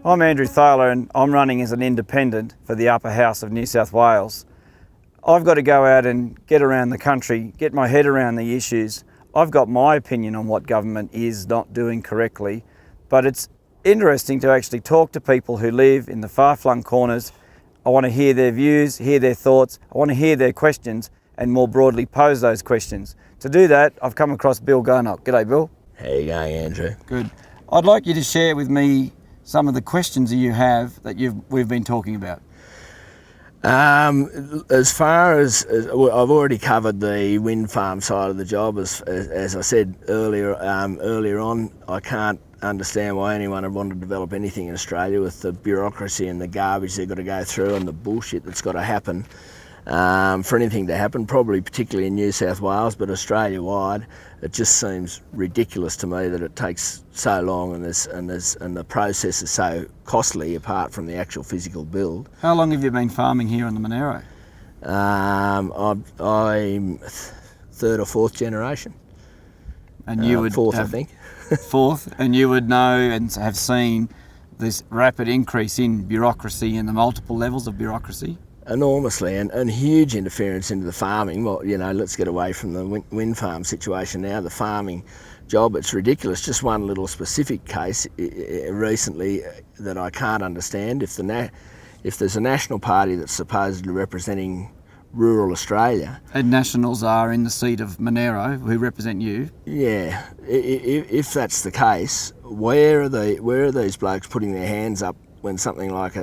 I'm Andrew Thaler and I'm running as an independent for the Upper House of New South Wales. I've got to go out and get around the country, get my head around the issues. I've got my opinion on what government is not doing correctly, but it's interesting to actually talk to people who live in the far-flung corners. I want to hear their views, hear their thoughts, I want to hear their questions and more broadly pose those questions. To do that, I've come across Bill Garnock. G'day, Bill. How you going, Andrew? Good. I'd like you to share with me some of the questions that you have that we've been talking about. As far as I've already covered the wind farm side of the job, as I said earlier on, I can't understand why anyone would want to develop anything in Australia with the bureaucracy and the garbage they've got to go through and the bullshit that's got to happen. For anything to happen, probably particularly in New South Wales, but Australia-wide, it just seems ridiculous to me that it takes so long and the process is so costly apart from the actual physical build. How long have you been farming here on the Monero? I'm third or fourth generation. And you would fourth, I think. Fourth, and you would know and have seen this rapid increase in bureaucracy and the multiple levels of bureaucracy. Enormously, and huge interference into the farming. Well, you know, let's get away from the wind farm situation now. The farming job, it's ridiculous. Just one little specific case recently that I can't understand. If there's a national party that's supposedly representing rural Australia, and Nationals are in the seat of Monero, who represent you. Yeah, if that's the case, where are these blokes putting their hands up when something like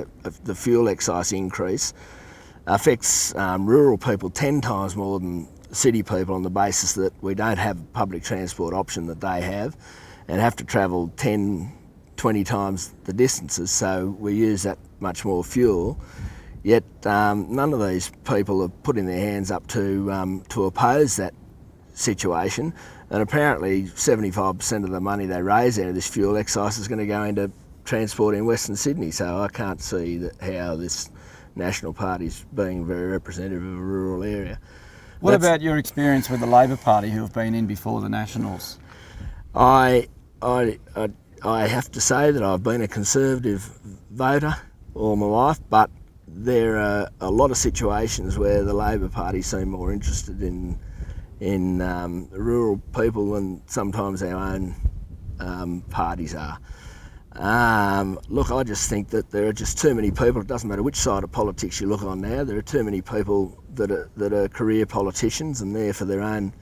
the fuel excise increase affects rural people 10 times more than city people on the basis that we don't have a public transport option that they have and have to travel 10, 20 times the distances, so we use that much more fuel. Yet none of these people are putting their hands up to oppose that situation, and apparently 75% of the money they raise out of this fuel excise is going to go into transport in Western Sydney, so I can't see how this National Party's being very representative of a rural area. What about your experience with the Labor Party, who have been in before the Nationals? I have to say that I've been a Conservative voter all my life, but there are a lot of situations where the Labor Party seem more interested in rural people than sometimes our own parties are. Look, I just think that there are just too many people. It doesn't matter which side of politics you look on now. There are too many people that are career politicians and there for their own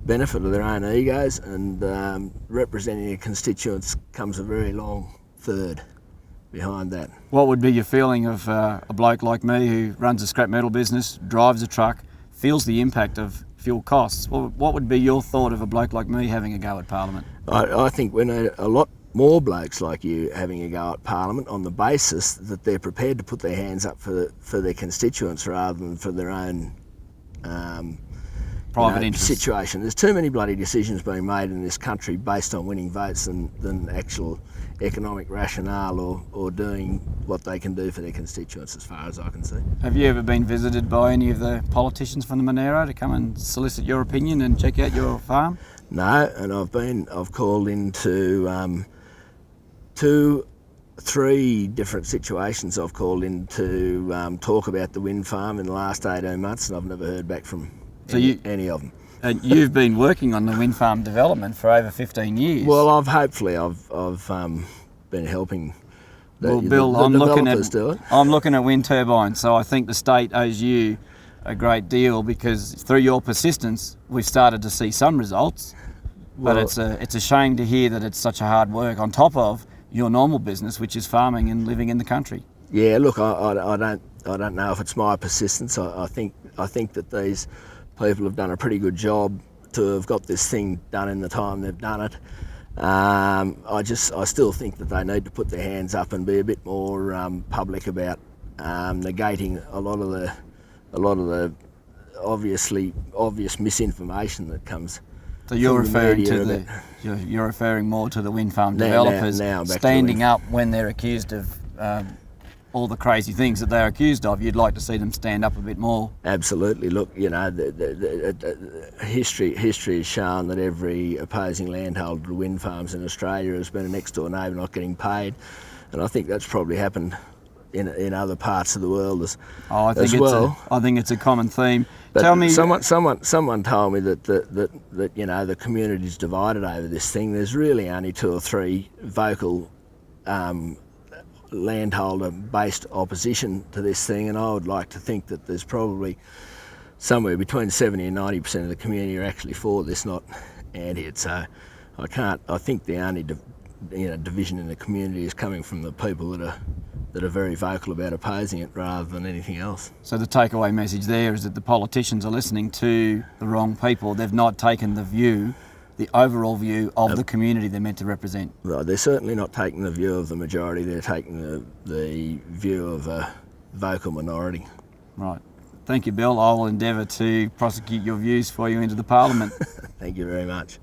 benefit or their own egos, and representing a constituents comes a very long third behind that. What would be your feeling of a bloke like me who runs a scrap metal business, drives a truck, feels the impact of fuel costs? What would be your thought of a bloke like me having a go at Parliament? I think we need a lot more blokes like you having a go at Parliament on the basis that they're prepared to put their hands up for their constituents rather than for their own private interest situation. There's too many bloody decisions being made in this country based on winning votes than actual economic rationale or doing what they can do for their constituents, as far as I can see. Have you ever been visited by any of the politicians from the Monero to come and solicit your opinion and check out your farm? No, and I've called into 3 different situations. I've called in to talk about the wind farm in the last 18 months, and I've never heard back from any of them. And you've been working on the wind farm development for over 15 years. Well, I've been helping Bill, developers do it. I'm looking at wind turbines, so I think the state owes you a great deal because through your persistence, we've started to see some results. But it's a shame to hear that it's such a hard work on top of your normal business, which is farming and living in the country. Yeah, look, I don't know if it's my persistence. I think that these people have done a pretty good job to have got this thing done in the time they've done it. I still think that they need to put their hands up and be a bit more public about negating a lot of the obvious misinformation that comes. So you're referring more to the wind farm developers standing up when they're accused of all the crazy things that they're accused of. You'd like to see them stand up a bit more. Absolutely. Look, you know, history has shown that every opposing landholder to wind farms in Australia has been a next door neighbour not getting paid. and I think that's probably happened in other parts of the world I think I think it's a common theme. But Tell me, someone told me that the community's divided over this thing. There's really only 2 or 3 vocal landholder-based opposition to this thing, and I would like to think that there's probably somewhere between 70 and 90% of the community are actually for this, not anti it. So I think the only division in the community is coming from the people that are very vocal about opposing it rather than anything else. so the takeaway message there is that the politicians are listening to the wrong people. They've not taken the overall view of the community they're meant to represent. Well, they're certainly not taking the view of the majority, they're taking the view of a vocal minority. Right. Thank you, Bill. I will endeavour to prosecute your views for you into the Parliament. Thank you very much.